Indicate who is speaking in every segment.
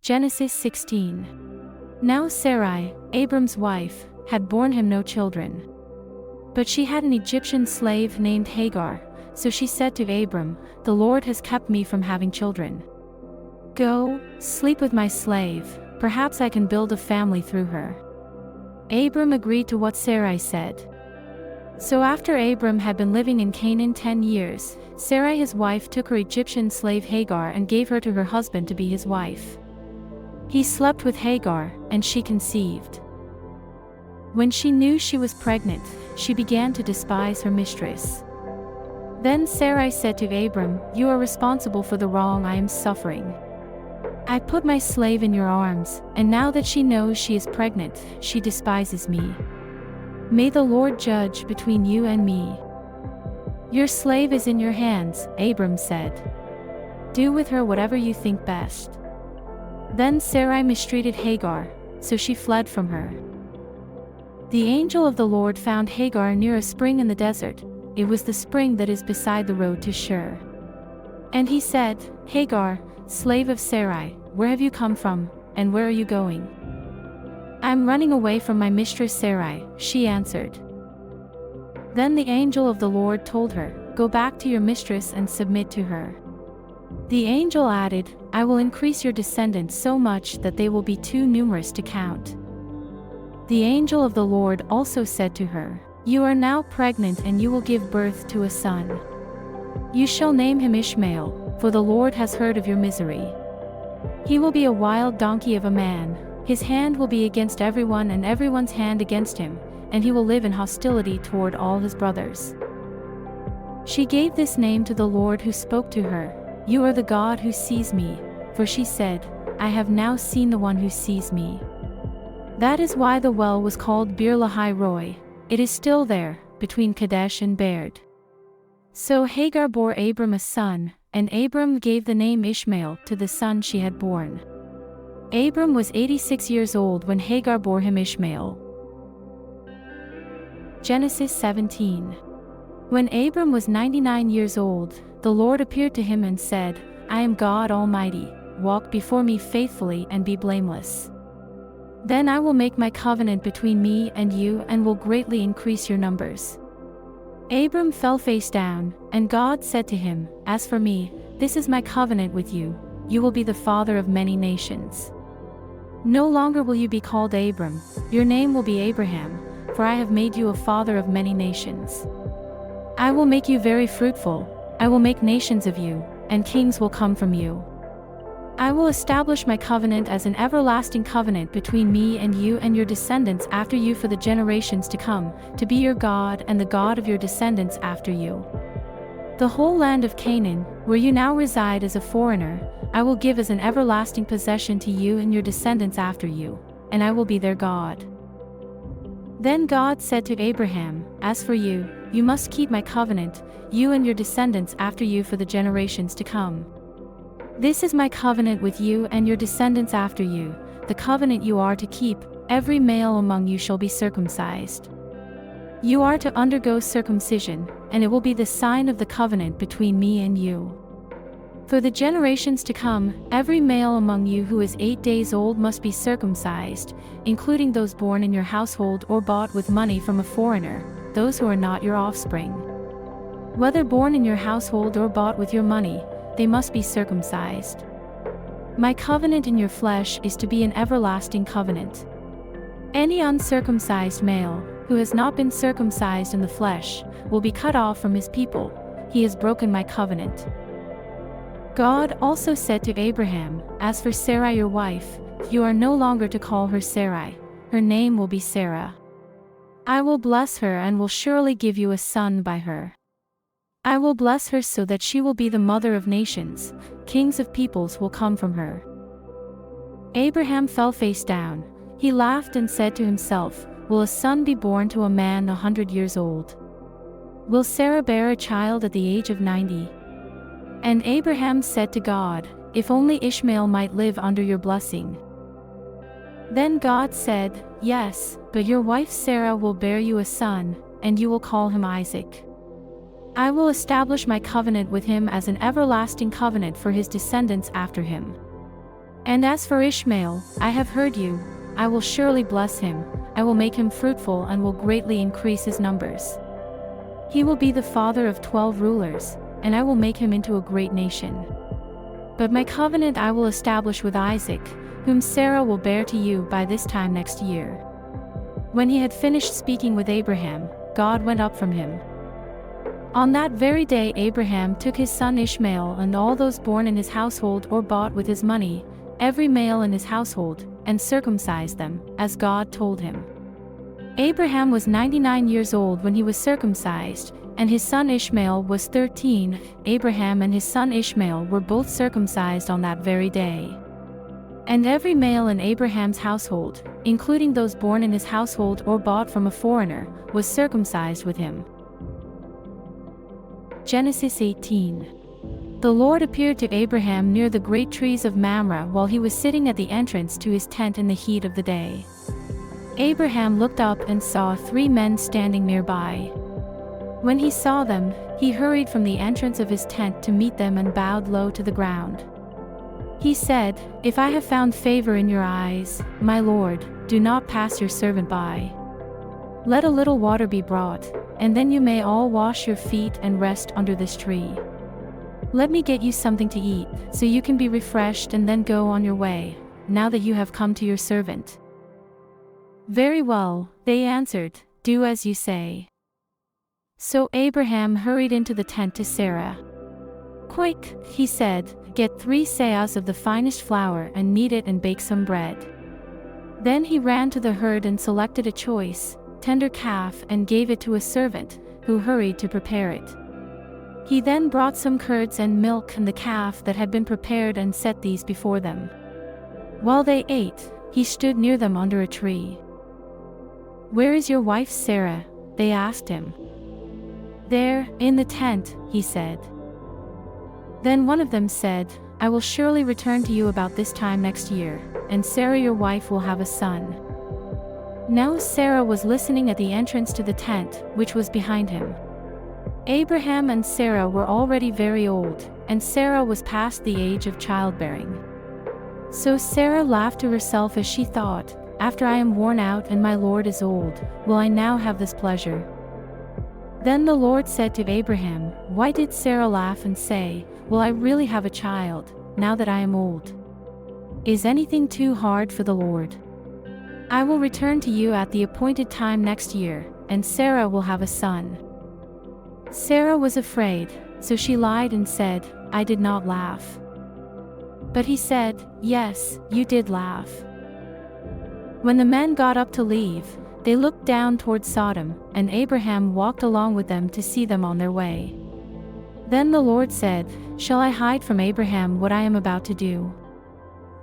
Speaker 1: Genesis 16. Now Sarai, Abram's wife, had borne him no children. But she had an Egyptian slave named Hagar, so she said to Abram, "The Lord has kept me from having children. Go, sleep with my slave, perhaps I can build a family through her." Abram agreed to what Sarai said. So after Abram had been living in Canaan 10 years, Sarai his wife took her Egyptian slave Hagar and gave her to her husband to be his wife. He slept with Hagar, and she conceived. When she knew she was pregnant, she began to despise her mistress. Then Sarai said to Abram, "You are responsible for the wrong I am suffering. I put my slave in your arms, and now that she knows she is pregnant, she despises me. May the Lord judge between you and me." "Your slave is in your hands," Abram said. "Do with her whatever you think best." Then Sarai mistreated Hagar, so she fled from her. The angel of the Lord found Hagar near a spring in the desert. It was the spring that is beside the road to Shur. And he said, "Hagar, slave of Sarai, where have you come from, and where are you going?" "I'm running away from my mistress Sarai," she answered. Then the angel of the Lord told her, "Go back to your mistress and submit to her." The angel added, "I will increase your descendants so much that they will be too numerous to count." The angel of the Lord also said to her, "You are now pregnant and you will give birth to a son. You shall name him Ishmael, for the Lord has heard of your misery. He will be a wild donkey of a man, his hand will be against everyone and everyone's hand against him, and he will live in hostility toward all his brothers." She gave this name to the Lord who spoke to her, "You are the God who sees me," for she said, "I have now seen the one who sees me." That is why the well was called Bir Lahai Roi. It is still there, between Kadesh and Bered. So Hagar bore Abram a son, and Abram gave the name Ishmael to the son she had born. Abram was 86 years old when Hagar bore him Ishmael. Genesis 17. When Abram was 99 years old, the Lord appeared to him and said, "I am God Almighty, walk before me faithfully and be blameless. Then I will make my covenant between me and you and will greatly increase your numbers." Abram fell face down, and God said to him, "As for me, this is my covenant with you, you will be the father of many nations. No longer will you be called Abram, your name will be Abraham, for I have made you a father of many nations. I will make you very fruitful, I will make nations of you, and kings will come from you. I will establish my covenant as an everlasting covenant between me and you and your descendants after you for the generations to come, to be your God and the God of your descendants after you. The whole land of Canaan, where you now reside as a foreigner, I will give as an everlasting possession to you and your descendants after you, and I will be their God." Then God said to Abraham, "As for you, you must keep my covenant, you and your descendants after you for the generations to come. This is my covenant with you and your descendants after you, the covenant you are to keep, every male among you shall be circumcised. You are to undergo circumcision, and it will be the sign of the covenant between me and you. For the generations to come, every male among you who is 8 days old must be circumcised, including those born in your household or bought with money from a foreigner, those who are not your offspring. Whether born in your household or bought with your money, they must be circumcised. My covenant in your flesh is to be an everlasting covenant. Any uncircumcised male, who has not been circumcised in the flesh, will be cut off from his people. He has broken my covenant." God also said to Abraham, "As for Sarai your wife, you are no longer to call her Sarai, her name will be Sarah. I will bless her and will surely give you a son by her. I will bless her so that she will be the mother of nations, kings of peoples will come from her." Abraham fell face down. He laughed and said to himself, "Will a son be born to a man 100 years old? Will Sarah bear a child at the age of 90? And Abraham said to God, "If only Ishmael might live under your blessing." Then God said, "Yes, but your wife Sarah will bear you a son, and you will call him Isaac. I will establish my covenant with him as an everlasting covenant for his descendants after him. And as for Ishmael, I have heard you. I will surely bless him, I will make him fruitful and will greatly increase his numbers. He will be the father of 12 rulers, and I will make him into a great nation. But my covenant I will establish with Isaac, whom Sarah will bear to you by this time next year." When he had finished speaking with Abraham, God went up from him. On that very day Abraham took his son Ishmael and all those born in his household or bought with his money, every male in his household, and circumcised them, as God told him. Abraham was 99 years old when he was circumcised, and his son Ishmael was 13. Abraham and his son Ishmael were both circumcised on that very day. And every male in Abraham's household, including those born in his household or bought from a foreigner, was circumcised with him. Genesis 18. The Lord appeared to Abraham near the great trees of Mamre while he was sitting at the entrance to his tent in the heat of the day. Abraham looked up and saw 3 men standing nearby. When he saw them, he hurried from the entrance of his tent to meet them and bowed low to the ground. He said, "If I have found favor in your eyes, my Lord, do not pass your servant by. Let a little water be brought, and then you may all wash your feet and rest under this tree. Let me get you something to eat, so you can be refreshed and then go on your way, now that you have come to your servant." "Very well," they answered, "do as you say." So Abraham hurried into the tent to Sarah. "Quick," he said, "get 3 seahs of the finest flour and knead it and bake some bread." Then he ran to the herd and selected a choice, tender calf and gave it to a servant, who hurried to prepare it. He then brought some curds and milk and the calf that had been prepared and set these before them. While they ate, he stood near them under a tree. "Where is your wife Sarah?" they asked him. "There, in the tent," he said. Then one of them said, "I will surely return to you about this time next year, and Sarah your wife will have a son." Now Sarah was listening at the entrance to the tent, which was behind him. Abraham and Sarah were already very old, and Sarah was past the age of childbearing. So Sarah laughed to herself as she thought, "After I am worn out and my Lord is old, will I now have this pleasure?" Then the Lord said to Abraham, "Why did Sarah laugh and say, 'Will I really have a child, now that I am old?' Is anything too hard for the Lord? I will return to you at the appointed time next year, and Sarah will have a son." Sarah was afraid, so she lied and said, "I did not laugh." But he said, "Yes, you did laugh." When the men got up to leave, they looked down toward Sodom, and Abraham walked along with them to see them on their way. Then the Lord said, "Shall I hide from Abraham what I am about to do?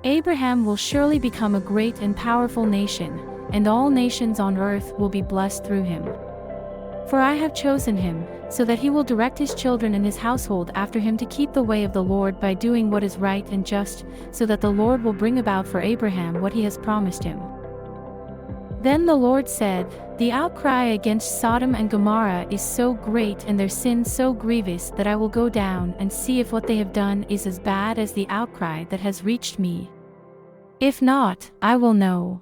Speaker 1: Abraham will surely become a great and powerful nation, and all nations on earth will be blessed through him. For I have chosen him, so that he will direct his children and his household after him to keep the way of the Lord by doing what is right and just, so that the Lord will bring about for Abraham what he has promised him." Then the Lord said, "The outcry against Sodom and Gomorrah is so great and their sin so grievous that I will go down and see if what they have done is as bad as the outcry that has reached me. If not, I will know."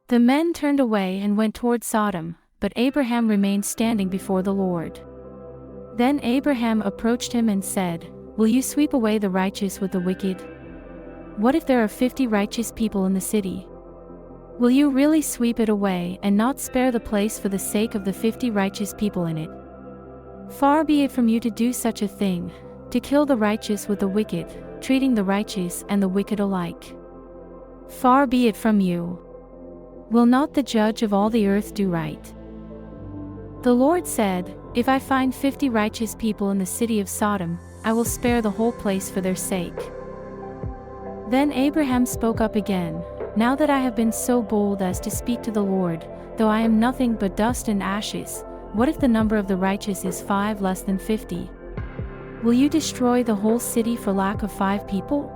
Speaker 1: The men turned away and went toward Sodom, but Abraham remained standing before the Lord. Then Abraham approached him and said, "Will you sweep away the righteous with the wicked? What if there are 50 righteous people in the city? Will you really sweep it away and not spare the place for the sake of the 50 righteous people in it? Far be it from you to do such a thing, to kill the righteous with the wicked, treating the righteous and the wicked alike. Far be it from you. Will not the judge of all the earth do right?" The Lord said, "If I find 50 righteous people in the city of Sodom, I will spare the whole place for their sake." Then Abraham spoke up again, "Now that I have been so bold as to speak to the Lord, though I am nothing but dust and ashes, what if the number of the righteous is 5 less than 50? Will you destroy the whole city for lack of 5 people?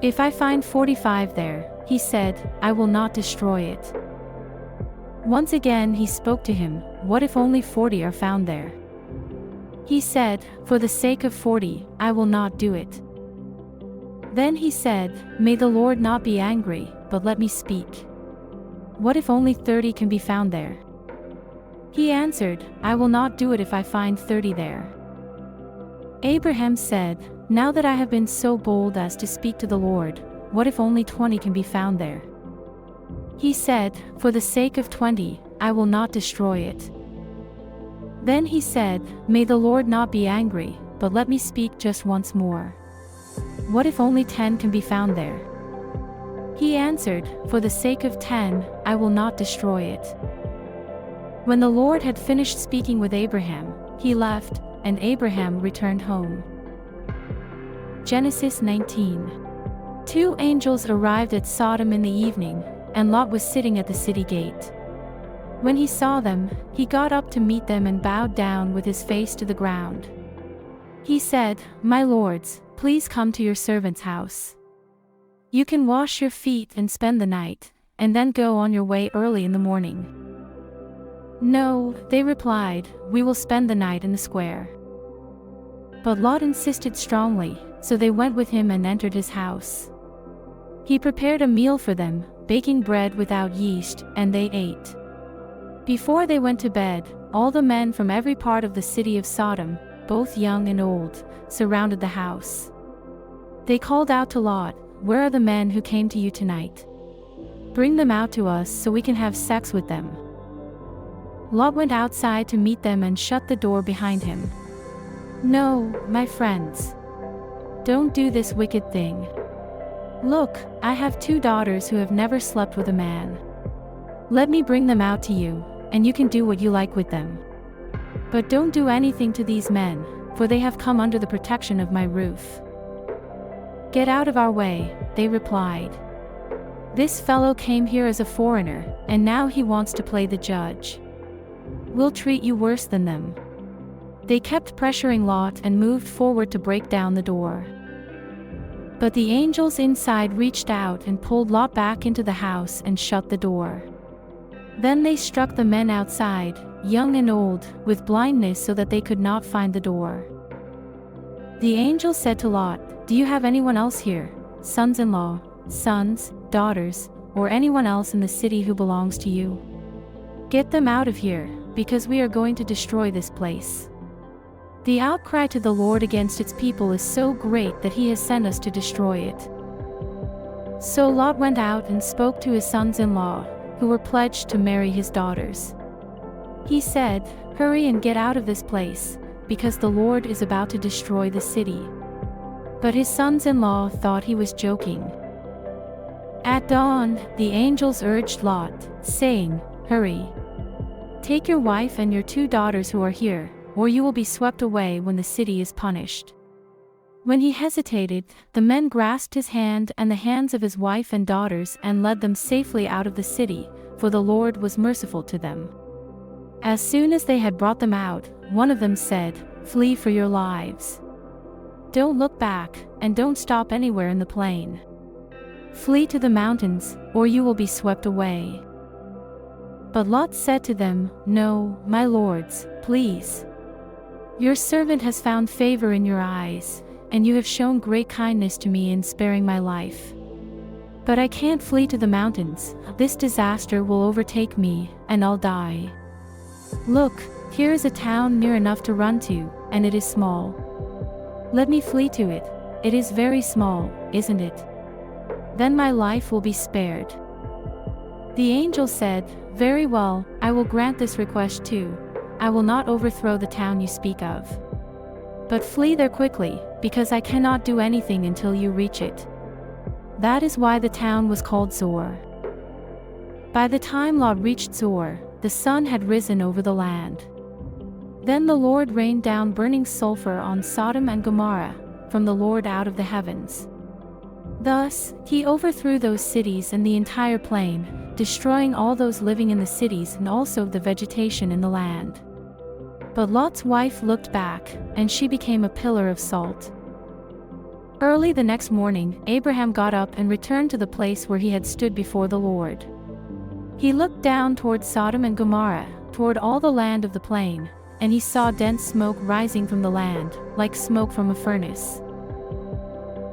Speaker 1: If I find 45 there," he said, "I will not destroy it." Once again he spoke to him, "What if only 40 are found there?" He said, "For the sake of 40, I will not do it." Then he said, "May the Lord not be angry, but let me speak. What if only 30 can be found there?" He answered, "I will not do it if I find 30 there." Abraham said, "Now that I have been so bold as to speak to the Lord, what if only 20 can be found there?" He said, "For the sake of 20, I will not destroy it." Then he said, "May the Lord not be angry, but let me speak just once more. What if only 10 can be found there?" He answered, "For the sake of 10, I will not destroy it." When the Lord had finished speaking with Abraham, he left, and Abraham returned home. Genesis 19. 2 angels arrived at Sodom in the evening, and Lot was sitting at the city gate. When he saw them, he got up to meet them and bowed down with his face to the ground. He said, "My lords, please come to your servant's house. You can wash your feet and spend the night, and then go on your way early in the morning." "No," they replied, "we will spend the night in the square." But Lot insisted strongly, so they went with him and entered his house. He prepared a meal for them, baking bread without yeast, and they ate. Before they went to bed, all the men from every part of the city of Sodom, both young and old, surrounded the house. They called out to Lot, "Where are the men who came to you tonight? Bring them out to us so we can have sex with them." Lot went outside to meet them and shut the door behind him. "No, my friends. Don't do this wicked thing. Look, I have 2 daughters who have never slept with a man. Let me bring them out to you, and you can do what you like with them. But don't do anything to these men, for they have come under the protection of my roof." "Get out of our way," they replied. "This fellow came here as a foreigner, and now he wants to play the judge. We'll treat you worse than them." They kept pressuring Lot and moved forward to break down the door. But the angels inside reached out and pulled Lot back into the house and shut the door. Then they struck the men outside, young and old, with blindness so that they could not find the door. The angel said to Lot, "Do you have anyone else here, sons-in-law, sons, daughters, or anyone else in the city who belongs to you? Get them out of here, because we are going to destroy this place. The outcry to the Lord against its people is so great that he has sent us to destroy it." So Lot went out and spoke to his sons-in-law, who were pledged to marry his daughters. He said, "Hurry and get out of this place, because the Lord is about to destroy the city." But his sons-in-law thought he was joking. At dawn, the angels urged Lot, saying, "Hurry. Take your wife and your 2 daughters who are here, or you will be swept away when the city is punished." When he hesitated, the men grasped his hand and the hands of his wife and daughters and led them safely out of the city, for the Lord was merciful to them. As soon as they had brought them out, one of them said, "Flee for your lives. Don't look back, and don't stop anywhere in the plain. Flee to the mountains, or you will be swept away." But Lot said to them, "No, my lords, please. Your servant has found favor in your eyes, and you have shown great kindness to me in sparing my life. But I can't flee to the mountains. This disaster will overtake me, and I'll die. Look, here is a town near enough to run to, and it is small. Let me flee to it. It is very small, isn't it? Then my life will be spared." The angel said, "Very well, I will grant this request too. I will not overthrow the town you speak of. But flee there quickly, because I cannot do anything until you reach it." That is why the town was called Zoar. By the time Lot reached Zoar, the sun had risen over the land. Then the Lord rained down burning sulfur on Sodom and Gomorrah, from the Lord out of the heavens. Thus, he overthrew those cities and the entire plain, destroying all those living in the cities and also the vegetation in the land. But Lot's wife looked back, and she became a pillar of salt. Early the next morning, Abraham got up and returned to the place where he had stood before the Lord. He looked down toward Sodom and Gomorrah, toward all the land of the plain, and he saw dense smoke rising from the land, like smoke from a furnace.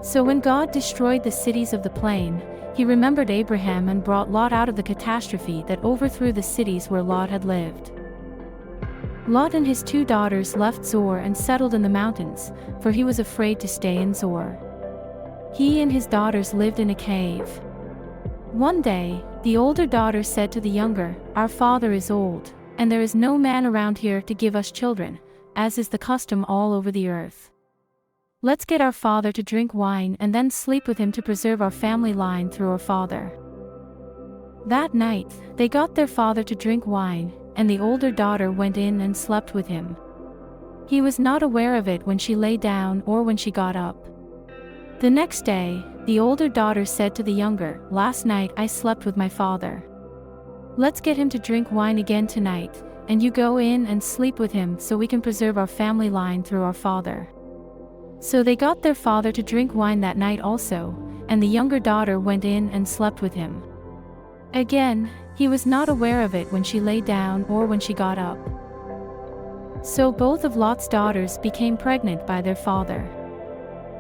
Speaker 1: So when God destroyed the cities of the plain, he remembered Abraham and brought Lot out of the catastrophe that overthrew the cities where Lot had lived. Lot and his 2 daughters left Zoar and settled in the mountains, for he was afraid to stay in Zoar. He and his daughters lived in a cave. One day, the older daughter said to the younger, "Our father is old, and there is no man around here to give us children, as is the custom all over the earth. Let's get our father to drink wine and then sleep with him to preserve our family line through our father." That night, they got their father to drink wine, and the older daughter went in and slept with him. He was not aware of it when she lay down or when she got up. The next day, the older daughter said to the younger, "Last night I slept with my father. Let's get him to drink wine again tonight, and you go in and sleep with him so we can preserve our family line through our father." So they got their father to drink wine that night also, and the younger daughter went in and slept with him. Again, he was not aware of it when she lay down or when she got up. So both of Lot's daughters became pregnant by their father.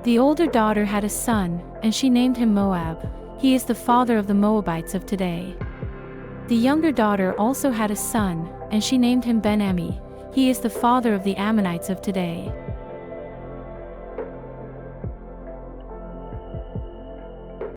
Speaker 1: The older daughter had a son, and she named him Moab. He is the father of the Moabites of today. The younger daughter also had a son, and she named him Ben-Ami. He is the father of the Ammonites of today.